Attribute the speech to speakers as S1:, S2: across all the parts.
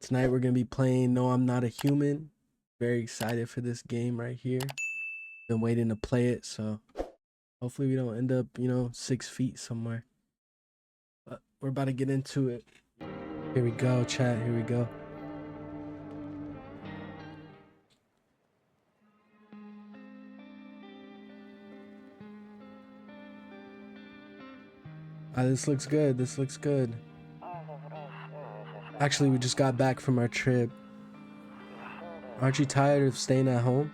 S1: Tonight we're gonna be playing No, I'm Not a Human. Very excited for this game right here. Been waiting to play it, so hopefully we don't end up, 6 feet somewhere. But we're about to get into it. Here we go, chat. Here we go. This looks good. This looks good. Actually, we just got back from our trip. Aren't you tired of staying at home?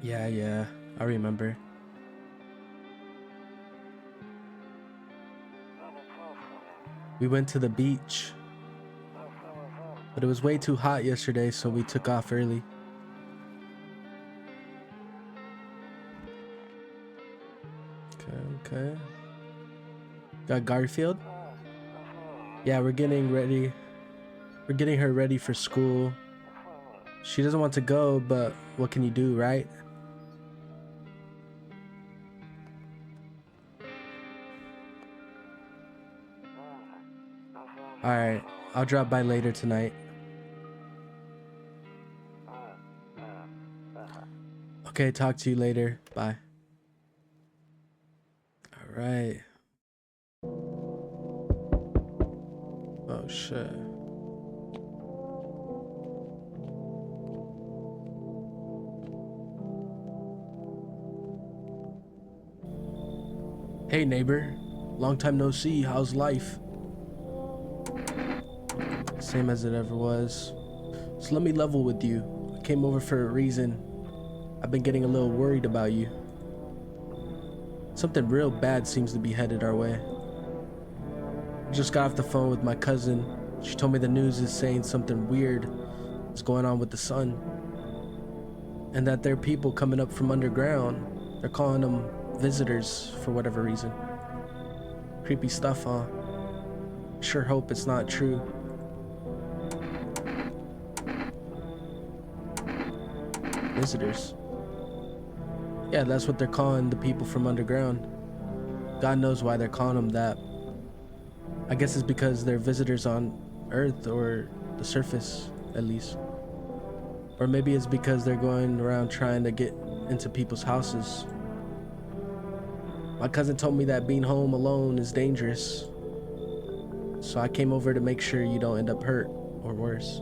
S1: Yeah, I remember. We went to the beach, but it was way too hot yesterday, so we took off early. Okay. Got Garfield? Yeah, we're getting ready. We're getting her ready for school. She doesn't want to go, but what can you do, right? Alright, I'll drop by later tonight. Okay, talk to you later. Bye. Alright. Oh, shit. Hey, neighbor. Long time no see. How's life? Same as it ever was. So let me level with you. I came over for a reason. I've been getting a little worried about you. Something real bad seems to be headed our way. I just got off the phone with my cousin. She told me the news is saying something weird is going on with the sun. And that there are people coming up from underground. They're calling them visitors for whatever reason. Creepy stuff, huh? Sure hope it's not true. Visitors. Yeah, that's what they're calling the people from underground. God knows why they're calling them that. I guess it's because they're visitors on Earth, or the surface, at least. Or maybe it's because they're going around trying to get into people's houses. My cousin told me that being home alone is dangerous. So I came over to make sure you don't end up hurt, or worse.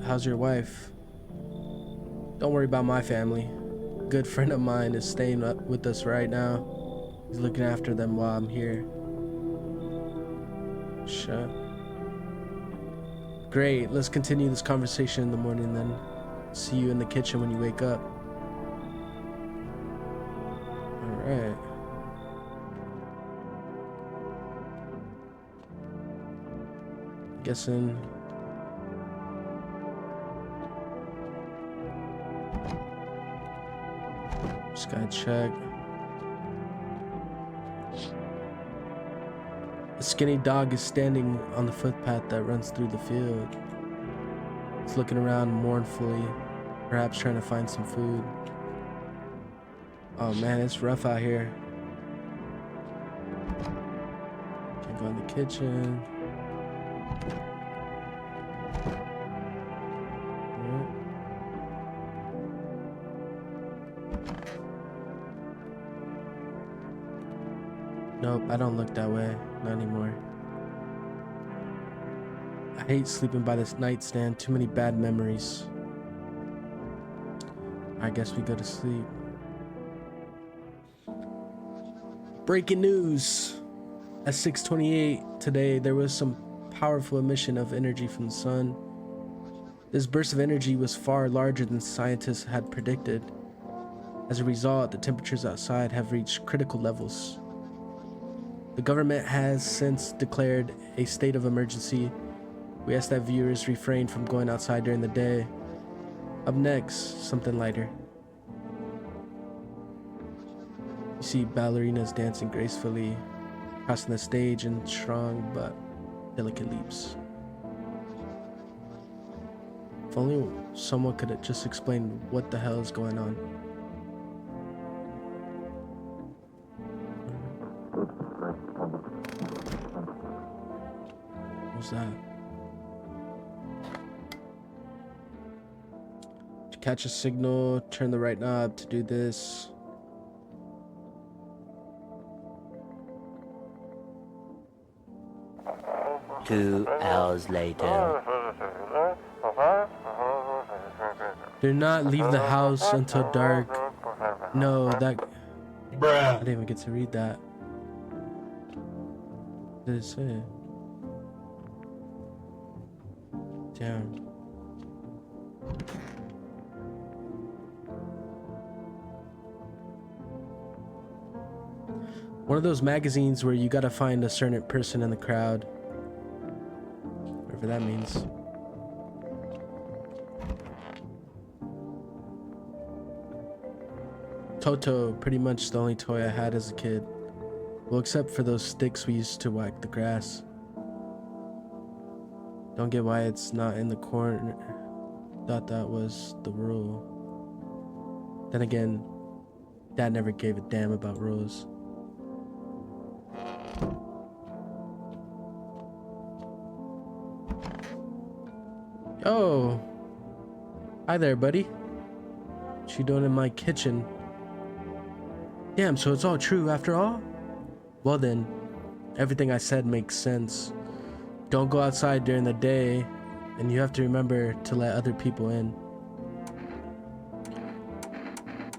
S1: How's your wife? Don't worry about my family. A good friend of mine is staying up with us right now. He's looking after them while I'm here. Shut. Great, let's continue this conversation in the morning then. See you in the kitchen when you wake up. Alright. Guessing. Just gotta check. A skinny dog is standing on the footpath that runs through the field. It's looking around mournfully, perhaps trying to find some food. Oh man, it's rough out here. Can't go in the kitchen. Nope, I don't look that way. Not anymore. I hate sleeping by this nightstand. Too many bad memories. I guess we go to sleep. Breaking news. At 6:28 today, there was some powerful emission of energy from the sun. This burst of energy was far larger than scientists had predicted. As a result, the temperatures outside have reached critical levels. The government has since declared a state of emergency. We ask that viewers refrain from going outside during the day. Up next, something lighter. You see ballerinas dancing gracefully, crossing the stage in strong but delicate leaps. If only someone could have just explained what the hell is going on. was that? To catch a signal, turn the right knob to do this.
S2: Two hours later.
S1: Do not leave the house until dark. No, that... Bruh. I didn't even get to read that. What did it say? Damn. One of those magazines where you gotta find a certain person in the crowd. Whatever that means. Toto, pretty much the only toy I had as a kid. Well, except for those sticks we used to whack the grass. Don't get why it's not in the corner. Thought that was the rule. Then again, Dad never gave a damn about rules. Oh, hi there, buddy. What you doing in my kitchen? Damn, so it's all true after all? Well then, everything I said makes sense. Don't go outside during the day, and you have to remember to let other people in.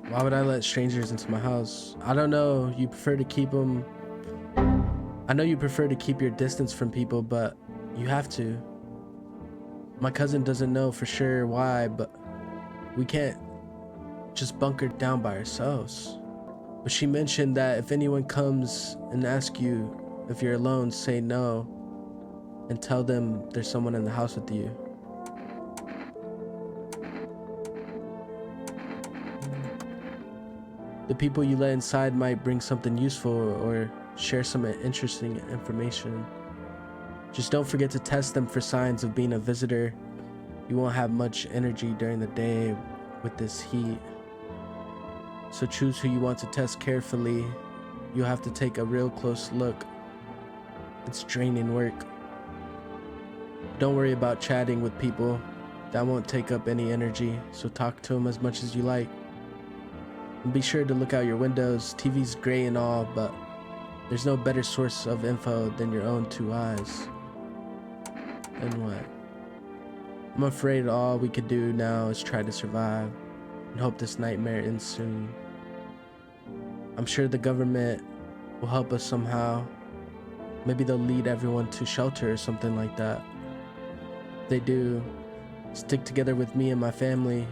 S1: Why would I let strangers into my house? I don't know, you prefer to keep them... I know you prefer to keep your distance from people, but you have to. My cousin doesn't know for sure why, but we can't just bunker down by ourselves. But she mentioned that if anyone comes and asks you if you're alone, say no and tell them there's someone in the house with you. The people you let inside might bring something useful or share some interesting information. Just don't forget to test them for signs of being a visitor. You won't have much energy during the day with this heat. So choose who you want to test carefully. You'll have to take a real close look. It's draining work. Don't worry about chatting with people. That won't take up any energy, so talk to them as much as you like. And be sure to look out your windows. TV's great and all, but there's no better source of info than your own two eyes. And what? I'm afraid all we could do now is try to survive and hope this nightmare ends soon. I'm sure the government will help us somehow. Maybe they'll lead everyone to shelter or something like that. If they do, stick together with me and my family.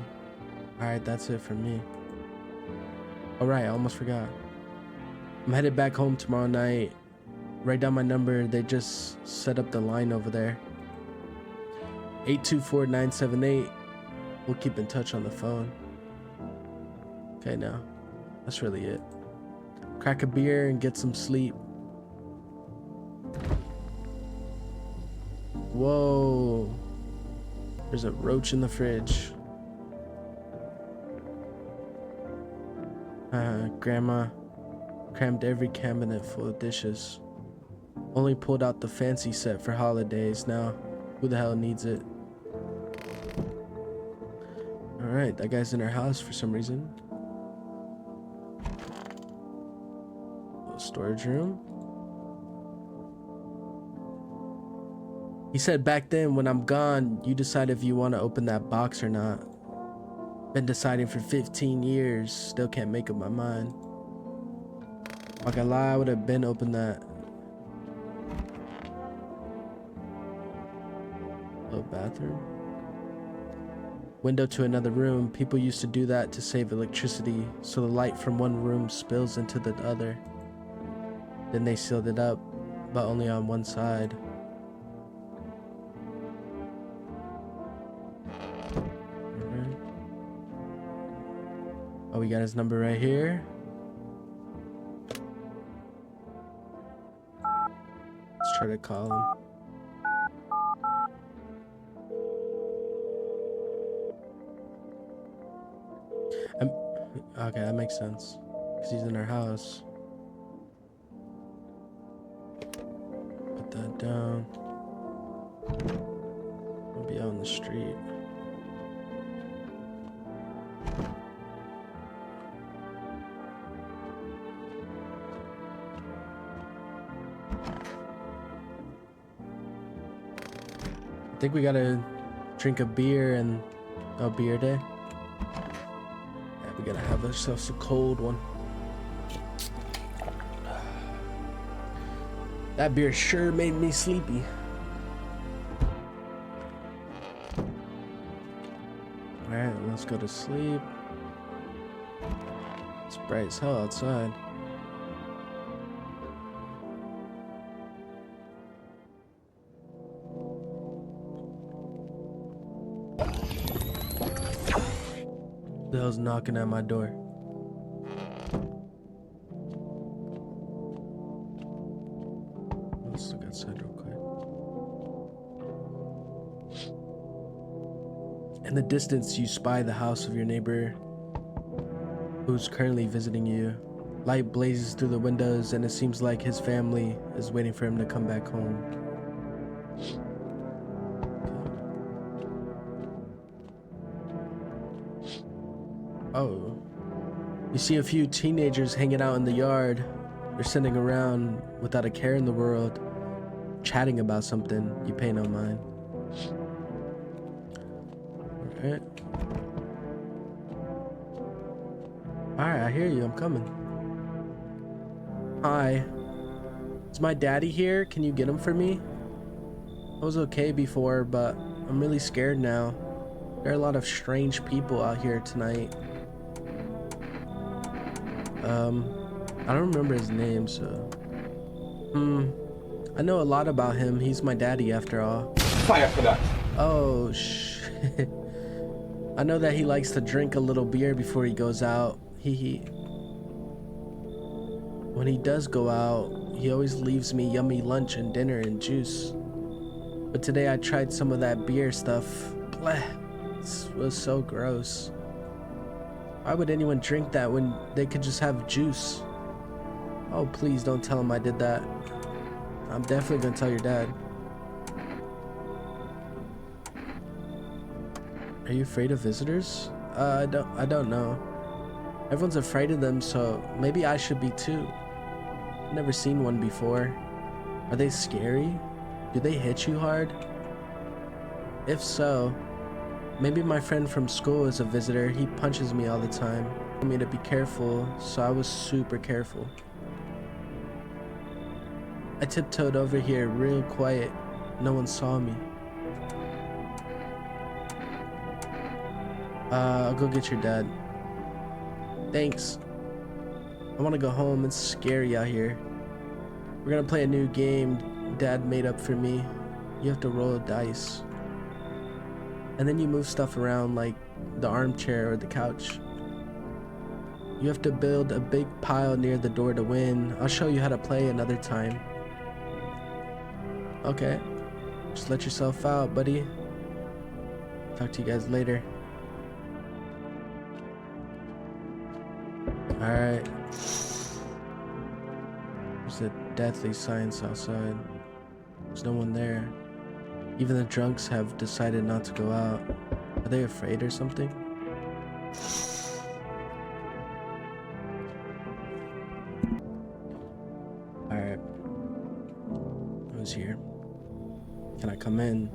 S1: Alright, that's it for me. Alright, I almost forgot. I'm headed back home tomorrow night. Write down my number. They just set up the line over there. 824-978. We'll keep in touch on the phone. Okay, now. That's really it. Crack a beer and get some sleep. Whoa. There's a roach in the fridge. Grandma crammed every cabinet full of dishes. Only pulled out the fancy set for holidays now. Who the hell needs it? Alright, that guy's in our house for some reason. Storage room. He said back then, when I'm gone, you decide if you want to open that box or not. Been deciding for 15 years, still can't make up my mind. Not gonna lie, I would have been open that. Little bathroom. Window to another room. People used to do that to save electricity, so the light from one room spills into the other. Then they sealed it up, but only on one side. Alright. Oh, we got his number right here. Let's try to call him. Okay, that makes sense. Because he's in our house. Put that down. the street. I think we gotta drink a beer and a beer day. Yeah, we gotta have ourselves a cold one. That beer sure made me sleepy. Alright, let's go to sleep. It's bright as hell outside. The hell's knocking at my door? Let's look outside real quick. In the distance, you spy the house of your neighbor who's currently visiting you. Light blazes through the windows, and it seems like his family is waiting for him to come back home. Oh. You see a few teenagers hanging out in the yard. They're sitting around without a care in the world, chatting about something. You pay no mind. Alright. Alright, I hear you. I'm coming. Hi. Is my daddy here? Can you get him for me? I was okay before, but I'm really scared now. There are a lot of strange people out here tonight. I don't remember his name, so... I know a lot about him. He's my daddy, after all.
S3: Fire for that.
S1: Oh, shit. I know that he likes to drink a little beer before he goes out. When he does go out, he always leaves me yummy lunch and dinner and juice. But today I tried some of that beer stuff. Bleh. It was so gross. Why would anyone drink that when they could just have juice? Oh, please don't tell him I did that. I'm definitely gonna tell your dad. Are you afraid of visitors? I don't know. Everyone's afraid of them, so maybe I should be too. I've never seen one before. Are they scary? Do they hit you hard? If so, maybe my friend from school is a visitor. He punches me all the time. He told me to be careful, so I was super careful. I tiptoed over here real quiet. No one saw me. I'll go get your dad. Thanks. I want to go home. It's scary out here. We're gonna play a new game Dad made up for me. You have to roll a dice. And then you move stuff around like the armchair or the couch. You have to build a big pile near the door to win. I'll show you how to play another time. Okay. Just let yourself out, buddy. Talk to you guys later. Alright. There's a deathly silence outside. There's no one there. Even the drunks have decided not to go out. Are they afraid or something? Alright. Who's here? Can I come in?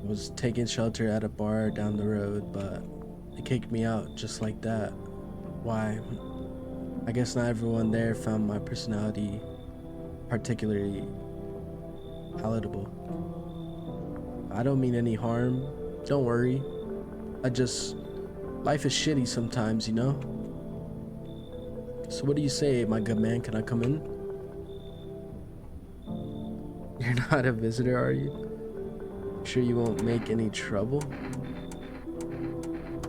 S1: I was taking shelter at a bar down the road, but they kicked me out just like that. Why? I guess not everyone there found my personality particularly palatable. I don't mean any harm. Don't worry. Life is shitty sometimes, you know? So what do you say, my good man? Can I come in? You're not a visitor, are you? Sure you won't make any trouble?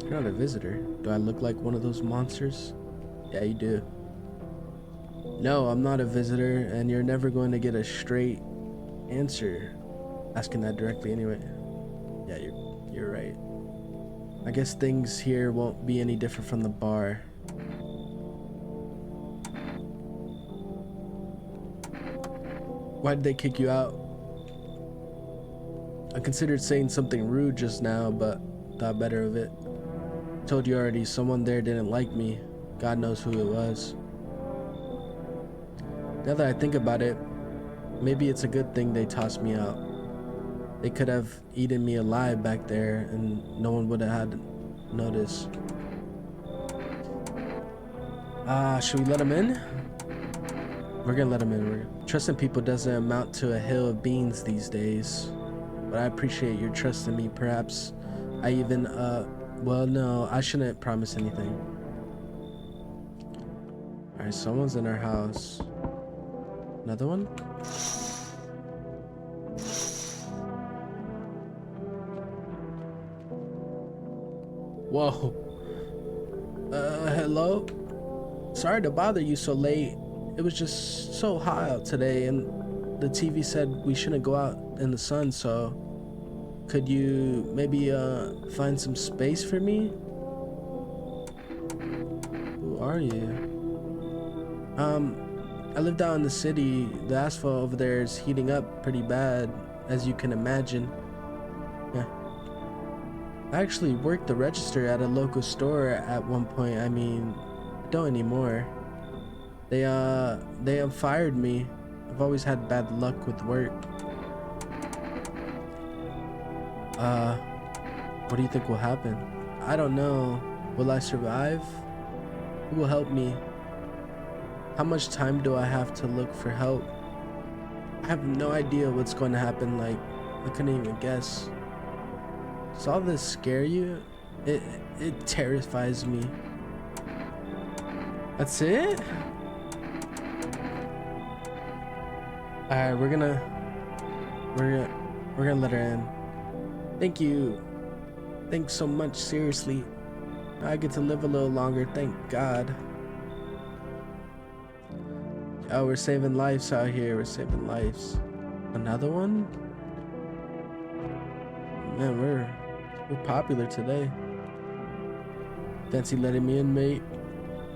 S1: You're not a visitor. Do I look like one of those monsters? Yeah, you do. No, I'm not a visitor, and you're never going to get a straight answer asking that directly anyway. Yeah, you're right. I guess things here won't be any different from the bar. Why did they kick you out? I considered saying something rude just now, but thought better of it. Told you already, someone there didn't like me. God knows who it was. Now that I think about it, maybe it's a good thing they tossed me out. They could have eaten me alive back there and no one would have had notice. Should we let him in? We're gonna let him in. Trusting people doesn't amount to a hill of beans these days. But I appreciate your trust in me. Perhaps I even, well, no, I shouldn't promise anything. Alright, someone's in our house. Another one? Whoa. Hello? Sorry to bother you so late. It was just so hot out today and the TV said we shouldn't go out in the sun, so could you maybe find some space for me? Who are you? I live down in the city. The asphalt over there is heating up pretty bad, as you can imagine. Yeah. I actually worked the register at a local store at one point. I mean, don't anymore. They fired me. I've always had bad luck with work. What do you think will happen? I don't know. Will I survive? Who will help me? How much time do I have to look for help? I have no idea what's going to happen. Like, I couldn't even guess. Does all this scare you? It terrifies me. That's it? Alright, we're gonna let her in. Thank you. Thanks so much, seriously. I get to live a little longer, thank God. Oh, we're saving lives out here. We're saving lives. Another one? Man, we're popular today. Fancy letting me in, mate.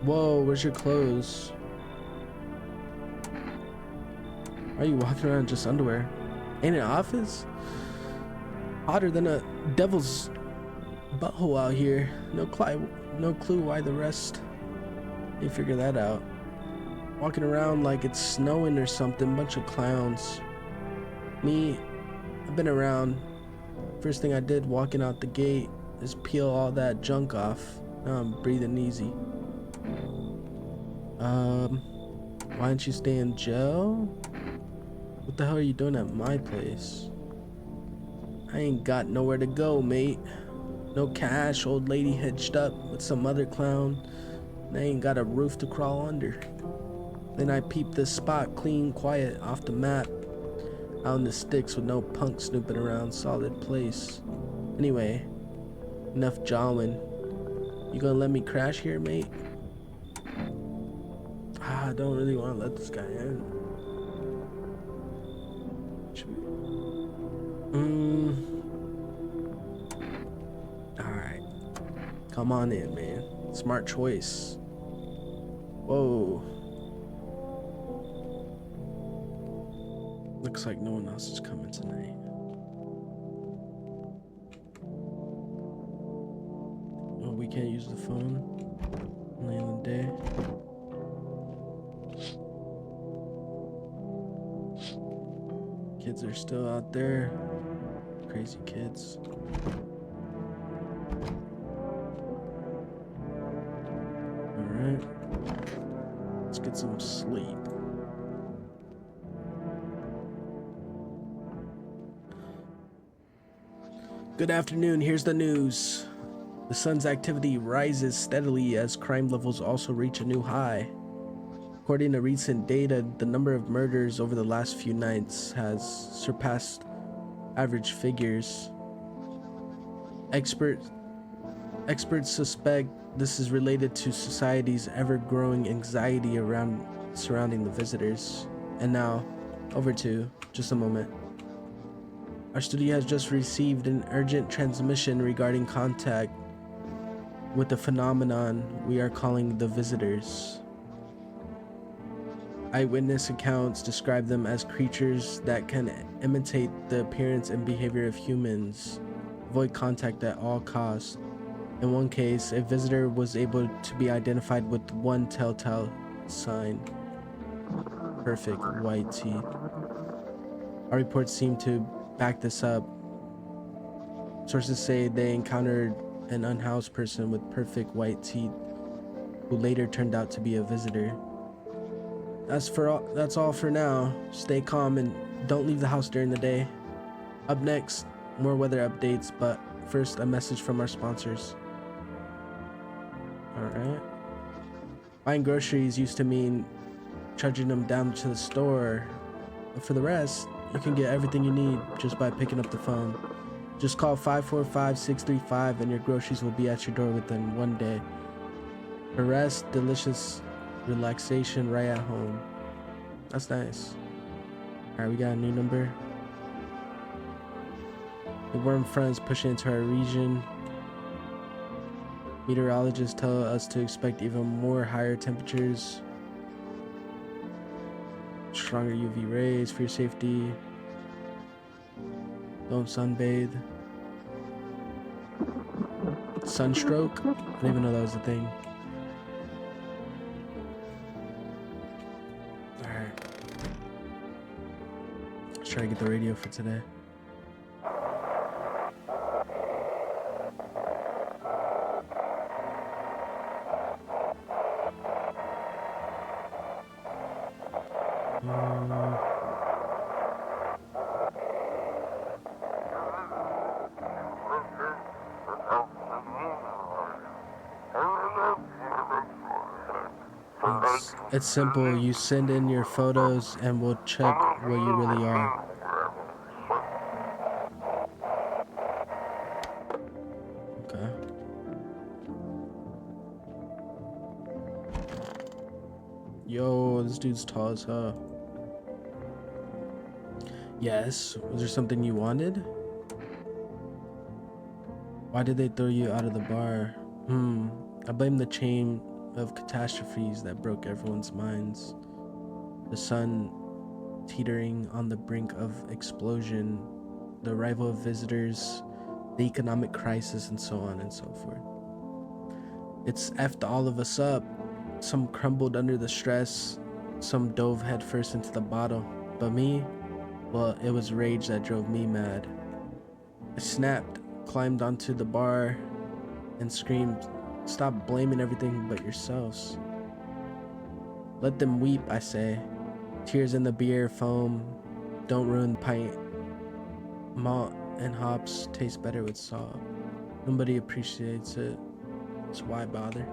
S1: Whoa, where's your clothes? Why are you walking around in just underwear? Ain't it office? Hotter than a devil's butthole out here. No clue why the rest. You figure that out. Walking around like it's snowing or something. Bunch of clowns. Me, I've been around. First thing I did walking out the gate is peel all that junk off. Now I'm breathing easy. Why don't you stay in jail? What the hell are you doing at my place? I ain't got nowhere to go, mate. No cash, old lady hitched up with some other clown. And I ain't got a roof to crawl under. Then I peeped this spot clean, quiet, off the map. Out in the sticks with no punk snooping around, solid place. Anyway, enough jawing. You gonna let me crash here, mate? I don't really want to let this guy in. Alright. Come on in, man. Smart choice. Whoa. Looks like no one else is coming tonight. Oh, we can't use the phone. Only in the day. Kids are still out there. Crazy kids. Alright. Let's get some sleep. Good afternoon, here's the news. The sun's activity rises steadily as crime levels also reach a new high. According to recent data, the number of murders over the last few nights has surpassed average figures. Experts suspect this is related to society's ever-growing anxiety surrounding the visitors. And now, over to just a moment. Our studio has just received an urgent transmission regarding contact with the phenomenon we are calling the visitors. Eyewitness accounts describe them as creatures that can imitate the appearance and behavior of humans, avoid contact at all costs. In one case, a visitor was able to be identified with one telltale sign: perfect white teeth. Our reports seem to back this up. Sources say they encountered an unhoused person with perfect white teeth who later turned out to be a visitor. That's all for now. Stay calm and don't leave the house during the day. Up next, more weather updates, but first a message from our sponsors. Alright. Buying groceries used to mean trudging them down to the store, but for the rest, you can get everything you need just by picking up the phone. Just call 545-635 and your groceries will be at your door within one day. For rest, delicious relaxation right at home. That's nice. Alright, we got a new number. The worm front is pushing into our region. Meteorologists tell us to expect even more higher temperatures, stronger UV rays for your safety. Don't sunbathe. Sunstroke? I didn't even know that was a thing. Alright. Let's try to get the radio for today. It's simple. You send in your photos and we'll check what you really are. Okay. Yo, this dude's tall as hell. Yes. Was there something you wanted? Why did they throw you out of the bar? I blame the chain of catastrophes that broke everyone's minds. The sun teetering on the brink of explosion, the arrival of visitors, the economic crisis, and so on and so forth. It's effed all of us up. Some crumbled under the stress, some dove headfirst into the bottle. But me, well, it was rage that drove me mad. I snapped, climbed onto the bar, and screamed, "Stop blaming everything but yourselves. Let them weep," I say. Tears in the beer foam. Don't ruin the pint. Malt and hops taste better with salt. Nobody appreciates it, so why bother?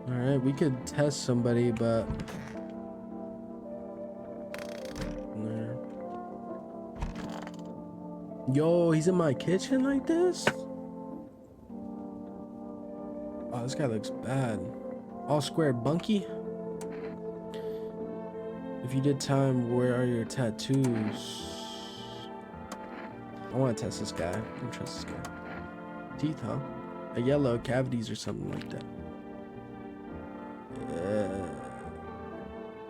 S1: Alright, we could test somebody, but... no. Yo, he's in my kitchen like this? Oh, this guy looks bad. All square bunky? If you did time, where are your tattoos? I want to test this guy. I don't trust this guy. Teeth, huh? A yellow, cavities or something like that.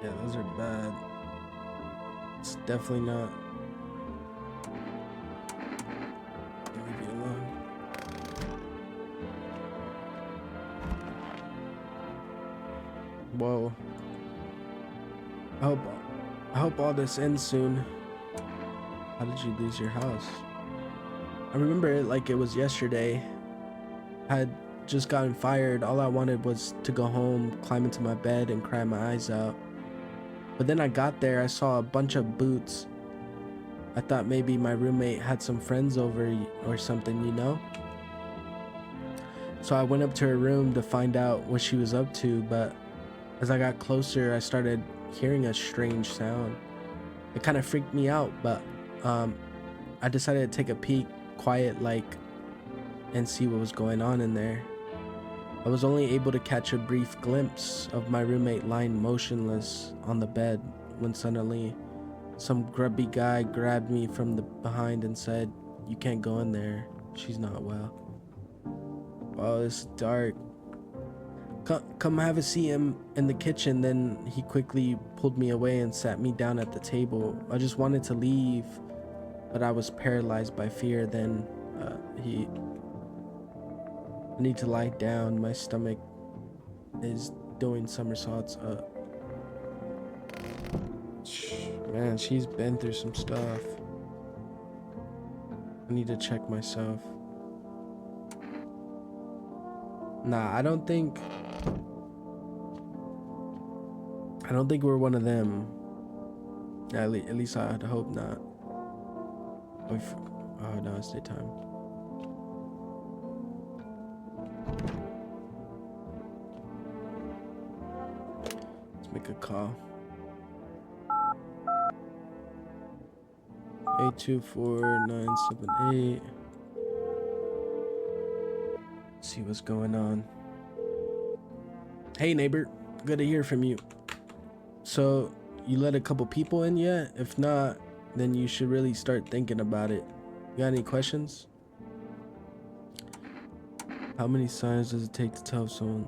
S1: Yeah, those are bad. It's definitely not. Leave you alone. Whoa. I hope all this ends soon. How did you lose your house? I remember it like it was yesterday. I had just gotten fired. All I wanted was to go home, climb into my bed, and cry my eyes out. But then I got there, I saw a bunch of boots. I thought maybe my roommate had some friends over or something, you know? So I went up to her room to find out what she was up to, but as I got closer, I started hearing a strange sound. It kind of freaked me out, but I decided to take a peek, quiet like, and see what was going on in there. I was only able to catch a brief glimpse of my roommate lying motionless on the bed when suddenly some grubby guy grabbed me from the behind and said, "You can't go in there. She's not well." Oh, it's dark. Come have a seat in the kitchen. Then he quickly pulled me away and sat me down at the table. I just wanted to leave, but I was paralyzed by fear. Then I need to lie down. My stomach is doing somersaults. Man, she's been through some stuff. I need to check myself. Nah, I don't think we're one of them. At least I'd hope not. Oh no, it's daytime. Let's make a call. 824-978. See what's going on. Hey neighbor, good to hear from you. So you let a couple people in yet? If not, then you should really start thinking about it. You got any questions? How many signs does it take to tell someone?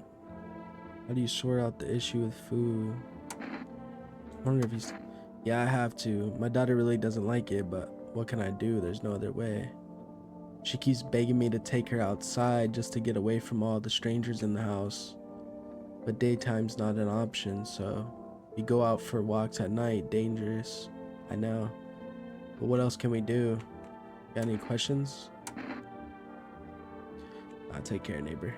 S1: How do you sort out the issue with food? I wonder if he's... Yeah, I have to. My daughter really doesn't like it, but what can I do? There's no other way. She keeps begging me to take her outside just to get away from all the strangers in the house. But daytime's not an option, so we go out for walks at night. Dangerous, I know. But what else can we do? Got any questions? I'll take care, neighbor.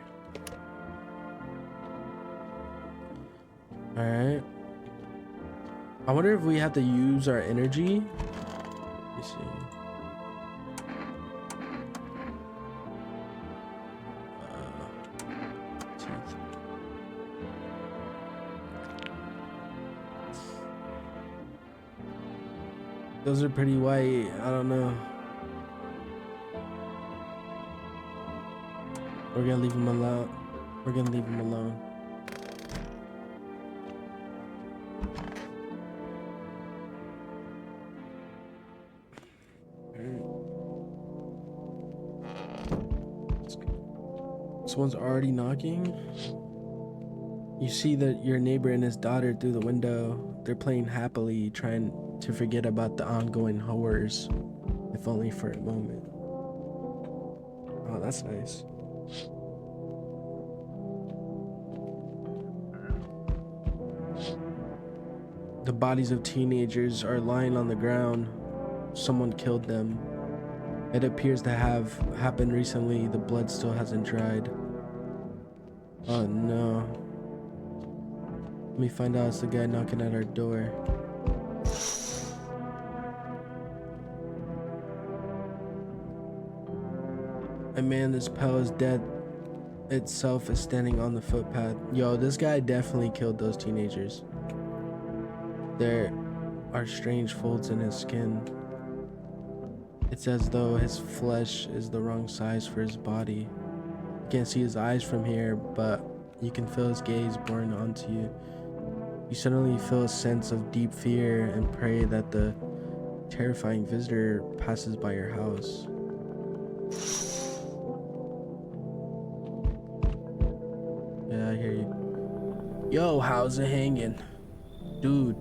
S1: Alright. I wonder if we have to use our energy. Let me see. Those are pretty white. I don't know. We're gonna leave him alone. We're gonna leave him alone. Someone's already knocking. You see that your neighbor and his daughter through the window. They're playing happily, trying to forget about the ongoing horrors, if only for a moment. Oh, that's nice. The bodies of teenagers are lying on the ground. Someone killed them. It appears to have happened recently. The blood still hasn't dried. Oh no. Let me find out it's the guy knocking at our door. A man as pale as death itself is standing on the footpath. Yo, this guy definitely killed those teenagers. There are strange folds in his skin. It's as though his flesh is the wrong size for his body. You can't see his eyes from here, but you can feel his gaze boring onto you. You suddenly feel a sense of deep fear and pray that the terrifying visitor passes by your house. Yeah, I hear you. Yo, how's it hanging? Dude,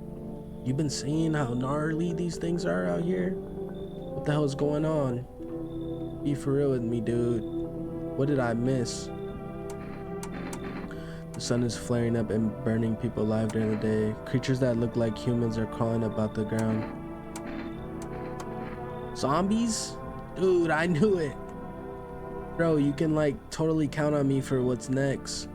S1: you been seeing how gnarly these things are out here? What the hell's going on? Be for real with me, dude. What did I miss? The sun is flaring up and burning people alive during the day. Creatures that look like humans are crawling about the ground. Zombies? Dude, I knew it. Bro, you can like totally count on me for what's next.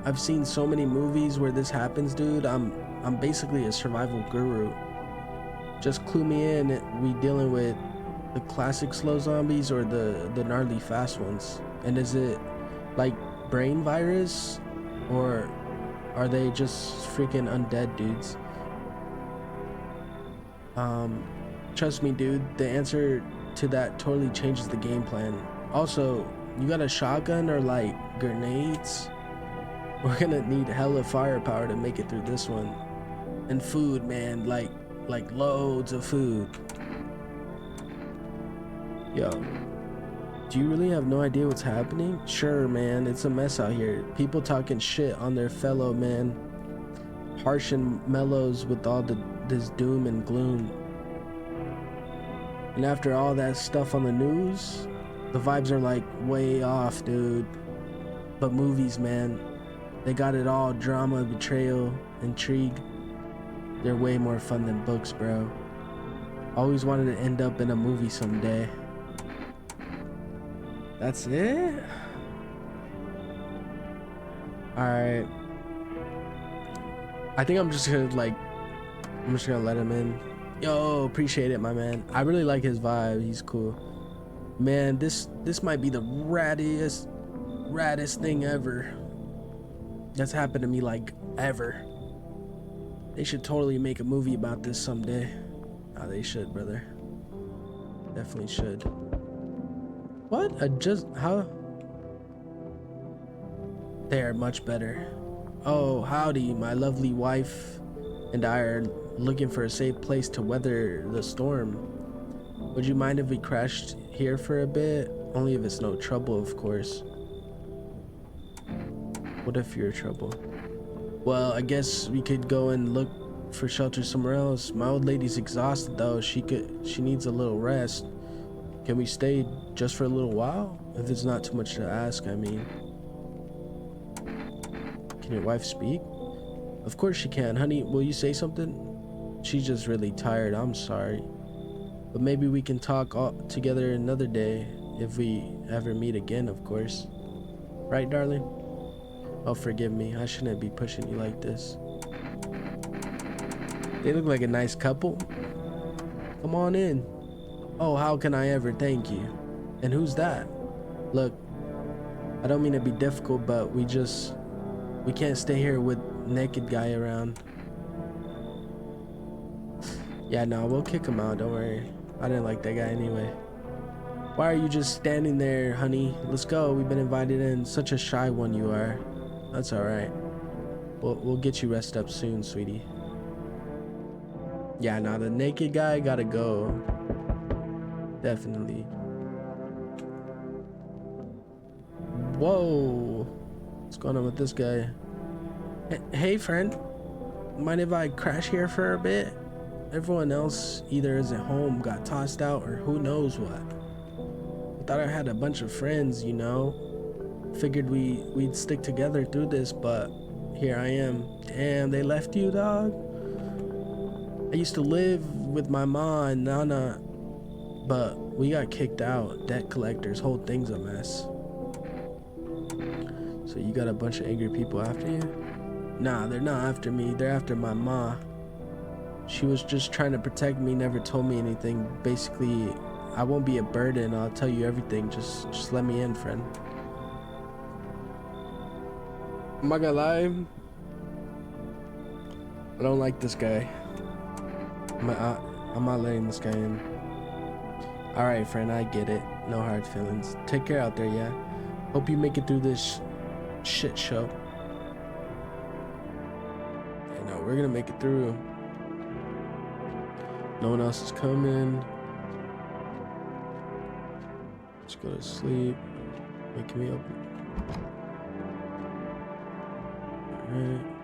S1: I've seen so many movies where this happens, dude. I'm basically a survival guru. Just clue me in. We dealing with the classic slow zombies or the gnarly fast ones? And is it like brain virus, or are they just freaking undead dudes? Trust me, dude, the answer to that totally changes the game plan. Also, you got a shotgun or like grenades? We're gonna need hella firepower to make it through this one. And food, man, like loads of food. Yo, Do you really have no idea what's happening? Sure, man, it's a mess out here. People talking shit on their fellow man. Harsh and mellows with all this doom and gloom. And after all that stuff on the news, the vibes are like way off, dude. But movies, man, they got it all. Drama, betrayal, intrigue. They're way more fun than books, bro. Always wanted to end up in a movie someday. That's it? Alright. I think I'm just gonna let him in. Yo, appreciate it, my man. I really like his vibe. He's cool. Man, this might be the raddest thing ever. That's happened to me, like, ever. They should totally make a movie about this someday. Oh, they should, brother. Definitely should. What? How? They are much better. Oh, howdy, my lovely wife and I are looking for a safe place to weather the storm. Would you mind if we crashed here for a bit? Only if it's no trouble, of course. What if you're trouble? Well, I guess we could go and look for shelter somewhere else. My old lady's exhausted though. She needs a little rest. Can we stay just for a little while? If it's not too much to ask, I mean. Can your wife speak? Of course she can. Honey, will you say something? She's just really tired. I'm sorry. But maybe we can talk all together another day if we ever meet again, of course. Right, darling? Oh, forgive me. I shouldn't be pushing you like this. They look like a nice couple. Come on in. Oh, how can I ever thank you? And who's that? Look, I don't mean to be difficult, but we can't stay here with naked guy around. Yeah, no, we'll kick him out, don't worry. I didn't like that guy anyway. Why are you just standing there, honey? Let's go, we've been invited in. Such a shy one you are. That's alright. We'll get you rested up soon, sweetie. Yeah, no, the naked guy gotta go. Definitely. Whoa. What's going on with this guy? Hey, friend. Mind if I crash here for a bit? Everyone else either isn't home, got tossed out, or who knows what. I thought I had a bunch of friends, you know. Figured we'd stick together through this, but here I am. Damn, they left you, dog? I used to live with my ma and Nana, but we got kicked out. Debt collectors, whole thing's a mess. So you got a bunch of angry people after you? Nah, they're not after me. They're after my ma. She was just trying to protect me, never told me anything. Basically, I won't be a burden. I'll tell you everything. Just let me in, friend. I'm not gonna lie. I don't like this guy. I'm not letting this guy in. Alright, friend, I get it. No hard feelings. Take care out there, yeah? Hope you make it through this shit show. You know, we're gonna make it through. No one else is coming. Just go to sleep. Waking me up. Alright.